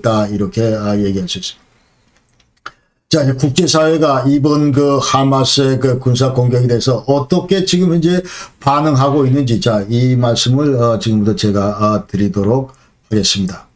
있다. 이렇게 얘기할 수 있습니다. 자, 이제 국제사회가 이번 그 하마스의 그 군사 공격에 대해서 어떻게 지금 현재 반응하고 있는지, 자, 이 말씀을 지금부터 제가 드리도록 하겠습니다.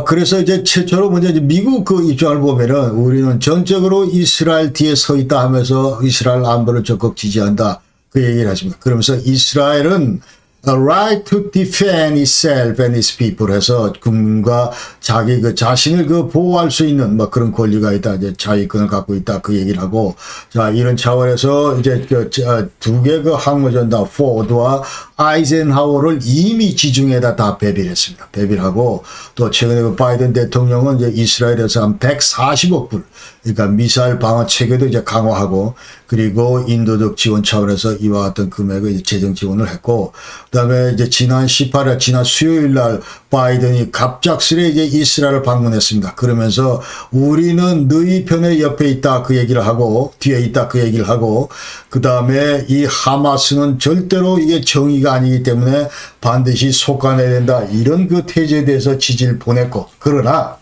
그래서 이제 최초로 먼저 이제 미국 그 입장을 보면은 우리는 전적으로 이스라엘 뒤에 서 있다 하면서 이스라엘 안보를 적극 지지한다. 그 얘기를 하십니다. 그러면서 이스라엘은 right to defend itself and its people 해서 국민과 자기 그 자신을 그 보호할 수 있는 뭐 그런 권리가 있다. 이제 자위권을 갖고 있다. 그 얘기를 하고, 자, 이런 차원에서 이제 두 개 그 항모전단 포드와 아이젠하워를 이미 지중해에다 다 배비를 했습니다. 배비를 하고, 또 최근에 그 바이든 대통령은 이제 이스라엘에서 한 140억 불, 그러니까 미사일 방어 체계도 이제 강화하고, 그리고 인도적 지원 차원에서 이와 같은 금액을 이제 재정 지원을 했고, 그다음에 이제 지난 18일, 지난 수요일 날 바이든이 갑작스레 이제 이스라엘을 방문했습니다. 그러면서 우리는 너희 편의 옆에 있다 그 얘기를 하고, 뒤에 있다 그 얘기를 하고, 그다음에 이 하마스는 절대로 이게 정의가 아니기 때문에 반드시 속아내야 된다. 이런 그 태제에 대해서 지지를 보냈고, 그러나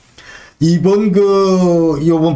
이번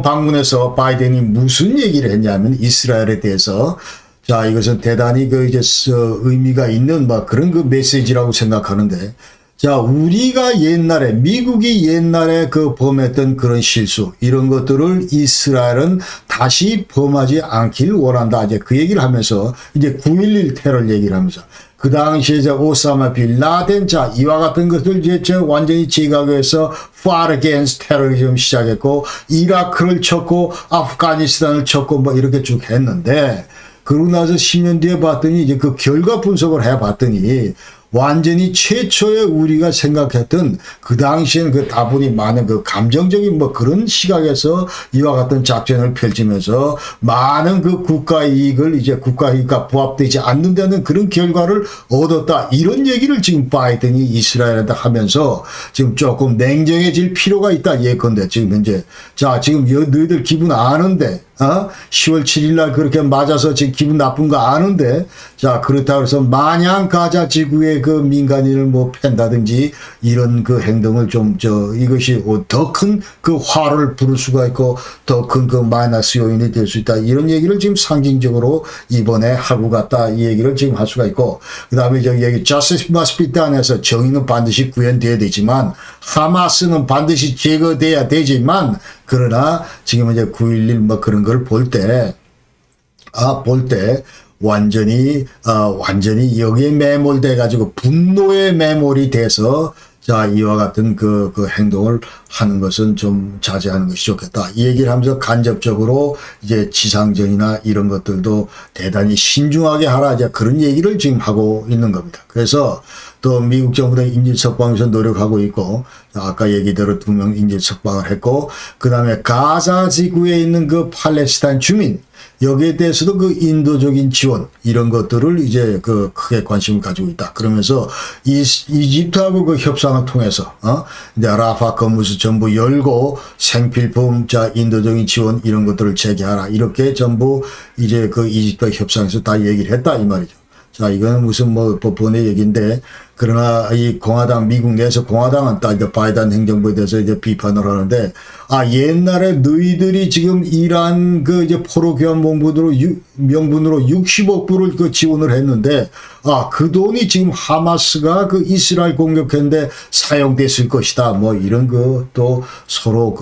방문에서 바이든이 무슨 얘기를 했냐면 이스라엘에 대해서, 자, 이것은 대단히 그 이제 의미가 있는 막 그런 그 메시지라고 생각하는데, 자, 우리가 옛날에, 미국이 옛날에 그 범했던 그런 실수, 이런 것들을 이스라엘은 다시 범하지 않길 원한다. 이제 그 얘기를 하면서, 이제 9.11 테러를 얘기를 하면서, 그 당시에 이제 오사마 빌 라덴, 자, 이와 같은 것들 이제 완전히 제각에서 fight against terrorism 시작했고, 이라크를 쳤고, 아프가니스탄을 쳤고, 뭐 이렇게 쭉 했는데, 그러고 나서 10년 뒤에 봤더니 이제 그 결과 분석을 해봤더니, 완전히 최초에 우리가 생각했던 그 당시에는 그 다분히 많은 그 감정적인 뭐 그런 시각에서 이와 같은 작전을 펼치면서 많은 그 국가 이익을 이제 국가 이익과 부합되지 않는다는 그런 결과를 얻었다. 이런 얘기를 지금 바이든이 이스라엘한테 하면서 지금 조금 냉정해질 필요가 있다. 예컨대 지금 현재. 자, 지금 너희들 기분 아는데 10월 7일 날 그렇게 맞아서 지금 기분 나쁜 거 아는데, 자, 그렇다고 해서 마냥 가자 지구의 그 민간인을 뭐 팬다든지 이런 그 행동을 이것이 더 큰 그 화를 부를 수가 있고 더 큰 그 마이너스 요인이 될 수 있다. 이런 얘기를 지금 상징적으로 이번에 하고 갔다. 이 얘기를 지금 할 수가 있고, 그 다음에 여기 justice must be done 해서 정의는 반드시 구현돼야 되지만, 하마스는 반드시 제거돼야 되지만, 그러나 지금 이제 9.11 뭐 그런 걸 볼 때, 완전히 여기에 매몰돼 가지고 분노에 매몰이 돼서, 자, 이와 같은 그 행동을 하는 것은 좀 자제하는 것이 좋겠다. 이 얘기를 하면서 간접적으로 이제 지상전이나 이런 것들도 대단히 신중하게 하라. 이제 그런 얘기를 지금 하고 있는 겁니다. 그래서 또 미국 정부는 인질 석방에서 노력하고 있고, 아까 얘기대로 2명 인질 석방을 했고, 그 다음에 가자 지구에 있는 그 팔레스타인 주민, 여기에 대해서도 그 인도적인 지원, 이런 것들을 이제 그 크게 관심을 가지고 있다. 그러면서 이집트하고 그 협상을 통해서, 이제 라파 건물수 전부 열고 생필품, 자, 인도적인 지원, 이런 것들을 재개하라. 이렇게 전부 이제 그 이집트와 협상에서 다 얘기를 했다. 이 말이죠. 자, 이거는 무슨 뭐 법원의 얘기인데, 그러나 이 공화당, 미국 내에서 공화당은 딱 이제 바이든 행정부에 대해서 이제 비판을 하는데, 옛날에 너희들이 지금 이란 그 이제 포로 교환 명분으로 60억 불을 그 지원을 했는데, 그 돈이 지금 하마스가 그 이스라엘 공격했는데 사용됐을 것이다. 뭐 이런 그 또 서로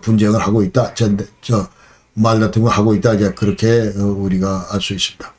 분쟁을 하고 있다. 말다툼을 하고 있다. 이제 그렇게 우리가 알 수 있습니다.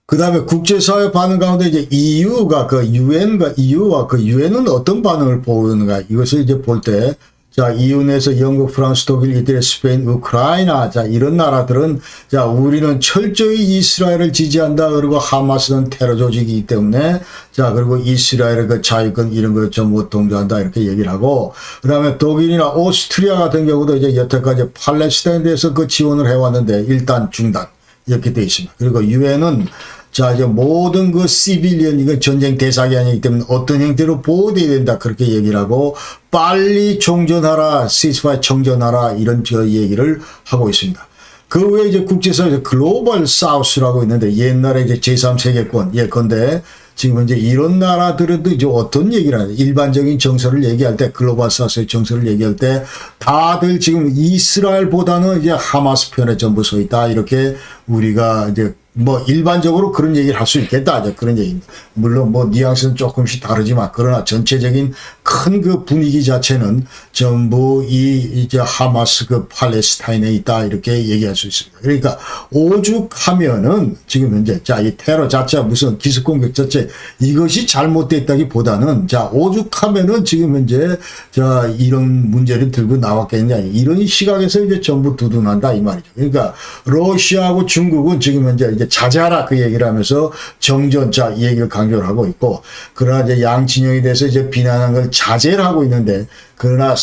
그 다음에 국제사회 반응 가운데 이제 EU와 그 유엔은 어떤 반응을 보이는가, 이것을 이제 볼 때, 자, EU 내에서 영국, 프랑스, 독일, 이태리, 스페인, 우크라이나, 자, 이런 나라들은, 자, 우리는 철저히 이스라엘을 지지한다. 그리고 하마스는 테러 조직이기 때문에, 자, 그리고 이스라엘의 그 자유권 이런 걸 전부 동조한다. 이렇게 얘기를 하고, 그 다음에 독일이나 오스트리아 같은 경우도 이제 여태까지 팔레스타인에 대해서 그 지원을 해왔는데, 일단 중단. 이렇게 되어 있습니다. 그리고 유엔은, 자, 이제 모든 그 시빌리언, 이건 전쟁 대상이 아니기 때문에 어떤 형태로 보호돼야 된다. 그렇게 얘기를 하고, 빨리 종전하라, 시스파이 정전하라, 이런 얘기를 하고 있습니다. 그 외에 이제 국제사회에서 글로벌 사우스라고 있는데, 옛날에 이제 제3세계권, 예컨대, 지금 현재 이런 나라들도 이제 어떤 얘기를 하냐. 일반적인 정서를 얘기할 때, 글로벌 사우스의 정서를 얘기할 때, 다들 지금 이스라엘보다는 이제 하마스 편에 전부 서 있다. 이렇게 우리가 이제 뭐 일반적으로 그런 얘기를 할 수 있겠다. 이제 그런 얘기입니다. 물론 뭐 뉘앙스는 조금씩 다르지만 그러나 전체적인 큰 그 분위기 자체는 전부 이제 하마스 그 팔레스타인에 있다. 이렇게 얘기할 수 있습니다. 그러니까 오죽하면은 지금 현재 자, 이 테러 자체 무슨 기습 공격 자체 이것이 잘못됐다기보다는 자, 오죽하면은 지금 현재 자, 이런 문제를 들고 나왔겠냐. 이런 시각에서 이제 전부 두둔한다. 이 말이죠. 그러니까 러시아하고 중국은 지금 현재 이제 자제하라 그 얘기를 하면서 정전자 이 얘기를 강조를 하고 있고 그러나 이제 양 진영에 대해서 이제 비난하는 걸 자제를 하고 있는데 그러나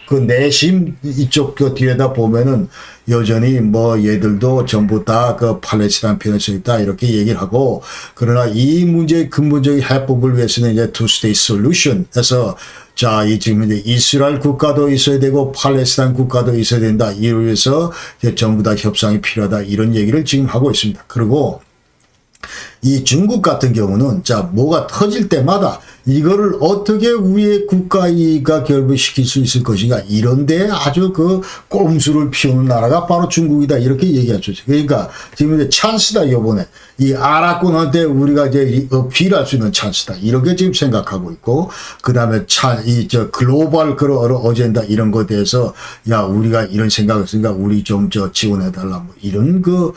그 내심 이쪽 그 뒤에다 보면은 여전히 뭐 얘들도 전부 다 그 팔레스타인 편에 서 있다 이렇게 얘기를 하고 그러나 이 문제의 근본적인 해법을 위해서는 이제 two state solution에서 자, 이 지금 이제 이스라엘 국가도 있어야 되고 팔레스타인 국가도 있어야 된다. 이를 위해서 이제 전부 다 협상이 필요하다. 이런 얘기를 지금 하고 있습니다. 그리고 이 중국 같은 경우는 자, 뭐가 터질 때마다 이거를 어떻게 우리의 국가가 결부시킬 수 있을 것인가 이런데 아주 그 꼼수를 피우는 나라가 바로 중국이다 이렇게 얘기하죠. 그러니까 지금 이제 찬스다 요번에 이 아랍군한테 우리가 이제 어필할 수 있는 찬스다 이렇게 지금 생각하고 있고 그 다음에 저 글로벌 그런 어젠다 이런 것에 대해서 야 우리가 이런 생각했으니까 우리 좀 지원해달라 뭐 이런 그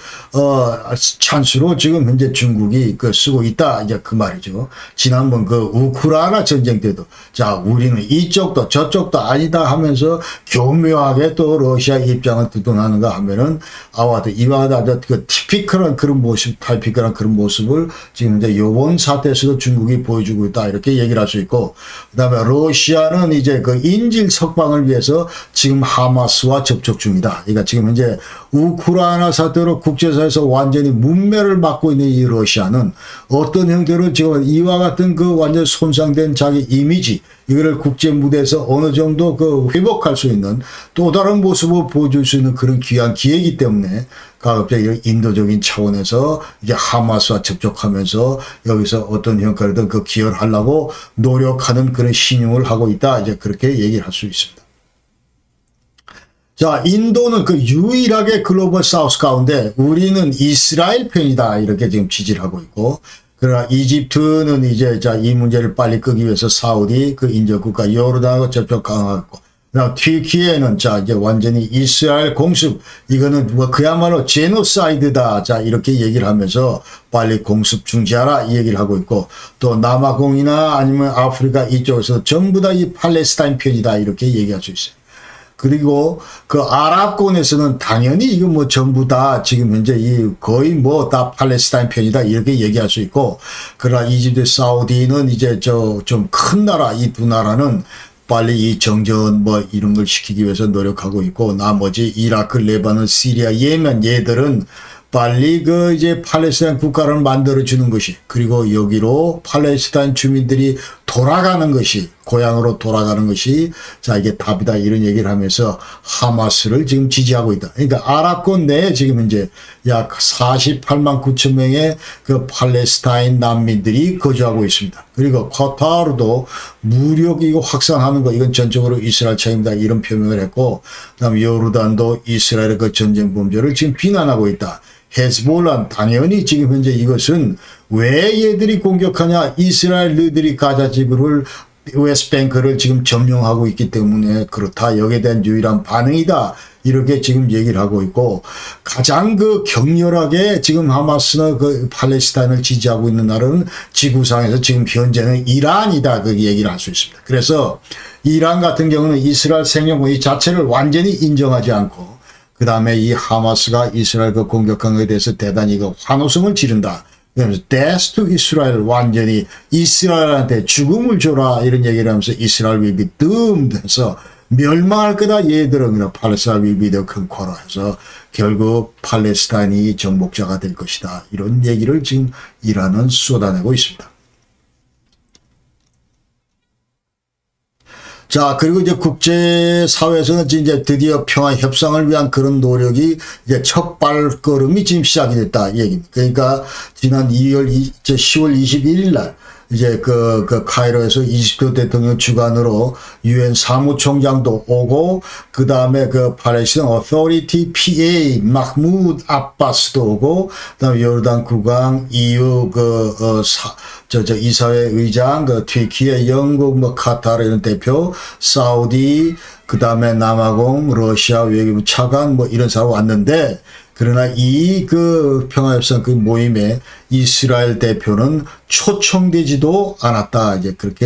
찬스로 지금 현재 중국이 그 쓰고 있다 이제 그 말이죠. 지난번 그 우크라이나 전쟁 때도 자 우리는 이쪽도 저쪽도 아니다 하면서 교묘하게 또 러시아 입장을 두둔하는가 하면은 아와도 이와다 그 티피컬한 그런 모습 타이피컬한 그런 모습을 지금 이제 요번 사태에서도 중국이 보여주고 있다 이렇게 얘기를 할 수 있고 그다음에 러시아는 이제 그 인질 석방을 위해서 지금 하마스와 접촉 중이다. 그러니까 지금 현재 우크라이나 사태로 국제사회에서 완전히 문매를 맞고 있는 이 러시아는 어떤 형태로 지금 이와 같은 그 완전 손상된 자기 이미지 이거를 국제 무대에서 어느 정도 그 회복할 수 있는 또 다른 모습을 보여줄 수 있는 그런 귀한 기회이기 때문에 가급적 이런 인도적인 차원에서 이제 하마스와 접촉하면서 여기서 어떤 형태로든 그 기여를 하려고 노력하는 그런 신용을 하고 있다. 이제 그렇게 얘기를 할 수 있습니다. 자, 인도는 그 유일하게 글로벌 사우스 가운데 우리는 이스라엘 편이다. 이렇게 지금 지지를 하고 있고, 그러나 이집트는 이제 자, 이 문제를 빨리 끄기 위해서 사우디 그 인접국가 요르단하고 접촉 강화하고, 그다음 튀르키예는 자, 이제 완전히 이스라엘 공습, 이거는 뭐 그야말로 제노사이드다. 자, 이렇게 얘기를 하면서 빨리 공습 중지하라. 이 얘기를 하고 있고, 또 남아공이나 아니면 아프리카 이쪽에서 전부 다 이 팔레스타인 편이다. 이렇게 얘기할 수 있어요. 그리고 그 아랍권에서는 당연히 이거 뭐 전부 다 지금 현재 이 거의 뭐 다 팔레스타인 편이다 이렇게 얘기할 수 있고 그러나 이집트 사우디는 이제 저 좀 큰 나라 이 두 나라는 빨리 이 정전 뭐 이런 걸 시키기 위해서 노력하고 있고 나머지 이라크, 레바논, 시리아, 예멘 얘들은 빨리 그 이제 팔레스타인 국가를 만들어 주는 것이 그리고 여기로 팔레스타인 주민들이 돌아가는 것이 고향으로 돌아가는 것이 자 이게 답이다 이런 얘기를 하면서 하마스를 지금 지지하고 있다. 그러니까 아랍권 내에 지금 현재 약 48만 9천 명의 그 팔레스타인 난민들이 거주하고 있습니다. 그리고 카타르도 무력 이거 확산하는 거 이건 전적으로 이스라엘 책임이다 이런 표명을 했고 그다음 요르단도 이스라엘의 그 전쟁 범죄를 지금 비난하고 있다. 헤즈볼라는 당연히 지금 현재 이것은 왜 얘들이 공격하냐 이스라엘 너희들이 가자 지구를 웨스트뱅크를 지금 점령하고 있기 때문에 그렇다 여기에 대한 유일한 반응이다 이렇게 지금 얘기를 하고 있고 가장 그 격렬하게 지금 하마스나 그 팔레스타인을 지지하고 있는 나라는 지구상에서 지금 현재는 이란이다 그 얘기를 할 수 있습니다. 그래서 이란 같은 경우는 이스라엘 생명권 이 자체를 완전히 인정하지 않고 그 다음에 이 하마스가 이스라엘 그 공격한 것에 대해서 대단히 그 환호성을 지른다. 그래서 death to Israel 완전히 이스라엘한테 죽음을 줘라 이런 얘기를 하면서 이스라엘 will be doomed 해서 멸망할 거다 얘들은 그냥 팔레스타인 will be the conqueror 해서 결국 팔레스타인이 정복자가 될 것이다. 이런 얘기를 지금 이란은 쏟아내고 있습니다. 자, 그리고 이제 국제사회에서는 이제 드디어 평화 협상을 위한 그런 노력이 이제 첫 발걸음이 지금 시작이 됐다, 이 얘기입니다. 그러니까 지난 10월 21일 날 이제 그 카이로에서 이집트 대통령 주관으로 유엔 사무총장도 오고, 그 다음에 그 팔레스타인 어토리티 PA 마흐무드 아바스도 오고, 그 다음에 요르단 국왕, EU 이사회 의장, 그 튀르키예, 영국, 뭐 카타르 이런 대표, 사우디, 그 다음에 남아공, 러시아 외교부 차관 뭐 이런 사람 왔는데, 그러나 이 그 평화협상 그 모임에 이스라엘 대표는 초청되지도 않았다. 이제 그렇게